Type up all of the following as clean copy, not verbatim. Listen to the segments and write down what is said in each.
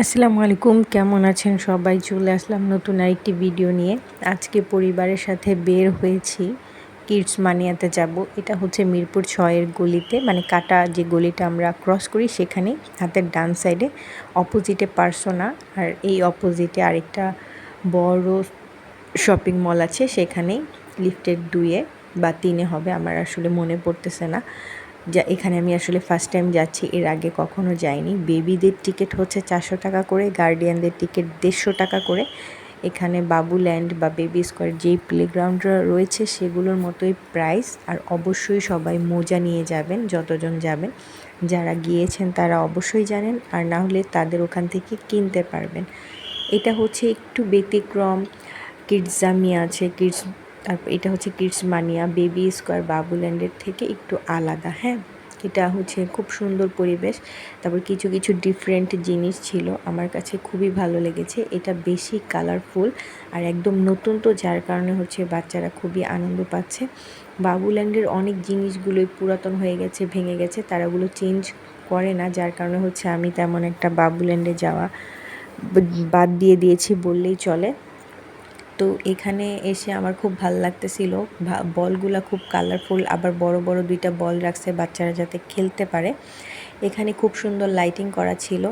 আসসালামু আলাইকুম, কেমন আছেন সবাই? চলে আসলাম নতুন আরেকটি ভিডিও নিয়ে। আজকে পরিবারের সাথে বের হয়েছি, কিডস মানিয়াতে যাব। এটা হচ্ছে মিরপুর 6-এর গলিতে, মানে কাটা যে গলিটা আমরা ক্রস করি সেখানেই হাতের ডান সাইডে অপোজিটে পার্সোনা, আর এই অপোজিটে আরেকটা বড় শপিং মল আছে, সেখানেই লিফটের 2-এ বা 3-এ হবে, আমার আসলে মনে পড়তেছে না। যা এখানে আমি আসলে ফার্স্ট টাইম যাচ্ছি, এর আগে কখনো যাইনি। বেবিদের টিকিট হচ্ছে 400 টাকা করে, গার্ডিয়ানদের টিকিট 150 টাকা করে। এখানে বাবুল্যান্ড বা বেবি স্কোয়ার যেই প্লেগ্রাউন্ডরা রয়েছে সেগুলোর মতোই প্রাইস। আর অবশ্যই সবাই মোজা নিয়ে যাবেন যতজন যাবেন। যারা গিয়েছেন তারা অবশ্যই জানেন, আর না হলে তাদের ওখান থেকে কিনতে পারবেন। এটা হচ্ছে একটু ব্যতিক্রম। কিডস জামিয়া আছে, তারপর এটা হচ্ছে কিডস মানিয়া। বেবি স্কোয়ার বাবুল্যান্ডের থেকে একটু আলাদা। হ্যাঁ, এটা হচ্ছে খুব সুন্দর পরিবেশ। তারপর কিছু কিছু ডিফারেন্ট জিনিস ছিল, আমার কাছে খুবই ভালো লেগেছে। এটা বেশি কালারফুল আর একদম নতুন, তো যার কারণে হচ্ছে বাচ্চারা খুবই আনন্দ পাচ্ছে। বাবুল্যান্ডের অনেক জিনিসগুলোই পুরাতন হয়ে গেছে, ভেঙে গেছে, তারা ওগুলো চেঞ্জ করে না, যার কারণে হচ্ছে আমি তেমন একটা বাবুল্যান্ডে যাওয়া বাদ দিয়ে দিয়েছি বললেই চলে। তো এখানে এসে আমার খুব ভালো লাগতেছিল। বলগুলা খুব কালারফুল, আবার বড় বড় 2টা বল রাখছে বাচ্চারা যাতে খেলতে পারে। এখানে খুব সুন্দর লাইটিং করা ছিল,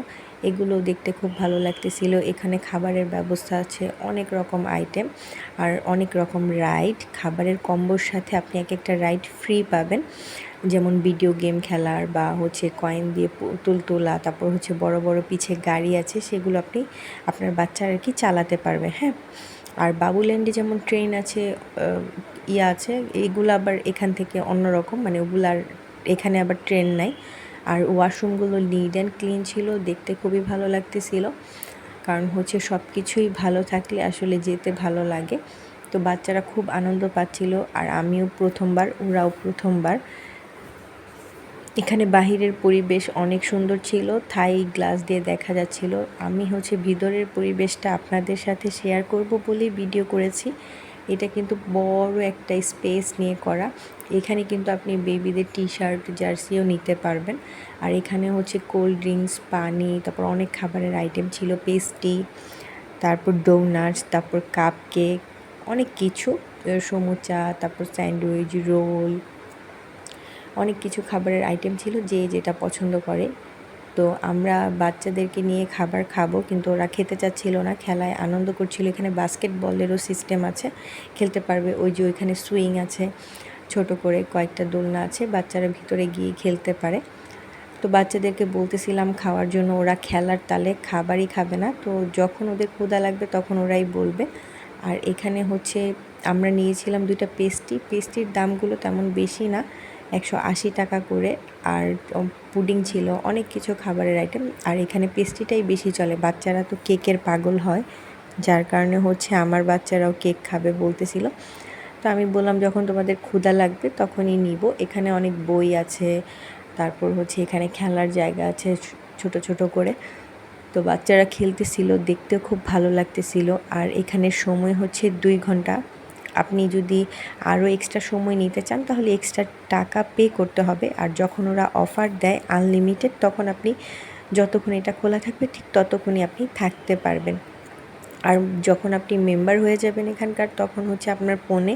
এগুলো দেখতে খুব ভালো লাগতেছিল। এখানে খাবারের ব্যবস্থা আছে, অনেক রকম আইটেম আর অনেক রকম রাইড। খাবারের কম্বোর সাথে আপনি এক একটা রাইড ফ্রি পাবেন, যেমন ভিডিও গেম খেলার বা হচ্ছে কয়েন দিয়ে পুতুল তোলা, তারপর হচ্ছে বড় বড় পিছে গাড়ি আছে, সেগুলো আপনি আপনার বাচ্চা আর কি চালাতে পারবে। হ্যাঁ, আর বাবুল্যান্ডে যেমন ট্রেন আছে, আছে, এইগুলো আবার এখান থেকে অন্যরকম, মানে ওগুলার এখানে আবার ট্রেন নাই। আর ওয়াশরুমগুলো নিট অ্যান্ড ক্লিন ছিল, দেখতে খুবই ভালো লাগতেছিল। কারণ হচ্ছে সব কিছুই ভালো থাকলে আসলে যেতে ভালো লাগে। তো বাচ্চারা খুব আনন্দ পাচ্ছিল, আর আমিও প্রথমবার, ওরাও প্রথমবার। এখানে বাহিরের পরিবেশ অনেক সুন্দর ছিল, থাই গ্লাস দিয়ে দেখা যাচ্ছিল। আমি হচ্ছে ভিতরের পরিবেশটা আপনাদের সাথে শেয়ার করব বলেই ভিডিও করেছি। এটা কিন্তু বড় একটা স্পেস নিয়ে করা। এখানে কিন্তু আপনি বেবিদের টি শার্ট, জার্সিও নিতে পারবেন। আর এখানে হচ্ছে কোল্ড ড্রিঙ্কস, পানি, তারপর অনেক খাবারের আইটেম ছিল, পেস্ট্রি, তারপর ডোনাটস, তারপর কাপ কেক, অনেক কিছু, সমুচা, তারপর স্যান্ডউইচ, রোল, অনেক কিছু খাবারের আইটেম ছিল, যে যেটা পছন্দ করে। তো আমরা বাচ্চাদেরকে নিয়ে খাবার খাবো, কিন্তু ওরা খেতে চাচ্ছিল না, খেলায় আনন্দ করছিল। এখানে বাস্কেটবলেরও সিস্টেম আছে, খেলতে পারবে। ওই যে ওইখানে সুইং আছে, ছোট করে কয়েকটা দোলনা আছে, বাচ্চারা ভিতরে গিয়ে খেলতে পারে। তো বাচ্চাদেরকে বলতেছিলাম খাওয়ার জন্য, ওরা খেলার তালে খাবারই খাবে না। তো যখন ওদের ক্ষুধা লাগবে তখন ওরাই বলবে। আর এখানে হচ্ছে আমরা নিয়েছিলাম 2টা পেস্ট্রির দামগুলো তেমন বেশি না, 180 টাকা করে। আর পুডিং ছিল, অনেক কিছু খাবারের আইটেম। আর এখানে পেস্ট্রিটাই বেশি চলে, বাচ্চারা তো কেকের পাগল হয়, যার কারণে হচ্ছে আমার বাচ্চারাও কেক খাবে বলতেছিল। তো আমি বললাম যখন তোমাদের ক্ষুধা লাগবে তখনই নিব। এখানে অনেক বই আছে, তারপর হচ্ছে এখানে খেলার জায়গা আছে ছোট ছোট করে। তো বাচ্চারা খেলতেছিল, দেখতেও খুব ভালো লাগতেছিল। আর এখানে সময় হচ্ছে 2 ঘন্টা। আপনি যদি আরও এক্সট্রা সময় নিতে চান তাহলে এক্সট্রা টাকা পে করতে হবে। আর যখন ওরা অফার দেয় আনলিমিটেড, তখন আপনি যতক্ষণ এটা খোলা থাকবে ঠিক ততক্ষণই আপনি থাকতে পারবেন। আর যখন আপনি মেম্বার হয়ে যাবেন এখানকার, তখন হচ্ছে আপনার ফোনে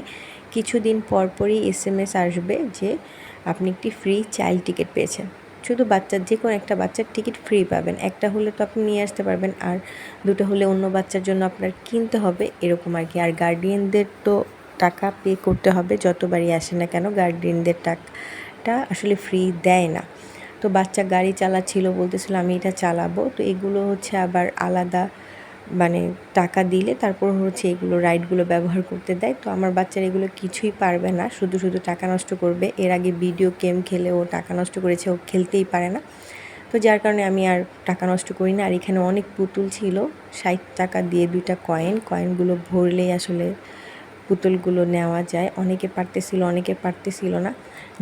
কিছুদিন পরই SMS আসবে যে আপনি একটি ফ্রি চাইল্ড টিকিট পেয়েছেন। শুধু বাচ্চার, যে কোনো একটা বাচ্চার টিকিট ফ্রি পাবেন। একটা হলে তো আপনি নিয়ে আসতে পারবেন, আর 2টো হলে অন্য বাচ্চার জন্য আপনার কিনতে হবে, এরকম আর কি। আর গার্ডিয়ানদের তো টাকা পে করতে হবে, যতবারই আসে না কেন গার্ডিয়ানদের টাকাটা আসলে ফ্রি দেয় না। তো বাচ্চা গাড়ি চালাচ্ছিল, বলতেছিল আমি এটা চালাবো। তো এগুলো হচ্ছে আবার আলাদা, মানে টাকা দিলে তারপর হচ্ছে এগুলো রাইডগুলো ব্যবহার করতে দেয়। তো আমার বাচ্চারা এগুলো কিছুই পারবে না, শুধু শুধু টাকা নষ্ট করবে। এর আগে ভিডিও গেম খেলে ও টাকা নষ্ট করেছে, ও খেলতেই পারে না। তো যার কারণে আমি আর টাকা নষ্ট করি না। আর এখানে অনেক পুতুল ছিল, 60 টাকা দিয়ে 2টা কয়েনগুলো ভরলেই আসলে পুতুলগুলো নেওয়া যায়। অনেকে পারতেছিল, অনেকে পারতেছিল না।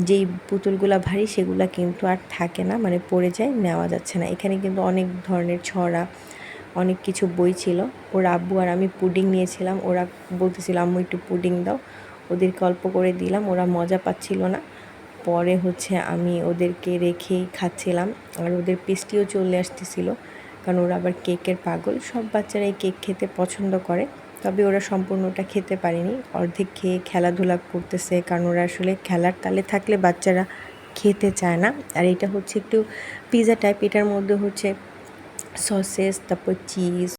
যেই পুতুলগুলো ভারী সেগুলো কিন্তু আর থাকে না, মানে পড়ে যায়, নেওয়া যাচ্ছে না। এখানে কিন্তু অনেক ধরনের ছড়া, অনেক কিছু বই ছিল। ওর আব্বু আর আমি পুডিং নিয়েছিলাম, ওরা বলতেছিল আম্মু একটু পুডিং দাও, ওদেরকে অল্প করে দিলাম, ওরা মজা পাচ্ছিল না। পরে হচ্ছে আমি ওদেরকে রেখেই খাচ্ছিলাম। আর ওদের পেস্ট্রিও চলে আসতেছিল, কারণ ওরা আবার কেকের পাগল। সব বাচ্চারা এই কেক খেতে পছন্দ করে, তবে ওরা সম্পূর্ণটা খেতে পারেনি, অর্ধেক খেয়ে খেলাধুলা করতেছে, কারণ ওরা আসলে খেলার তালে থাকলে বাচ্চারা খেতে চায় না। আর এটা হচ্ছে একটু পিৎজা টাইপ, এটার মধ্যে হচ্ছে সসেস, তারপর চিজ,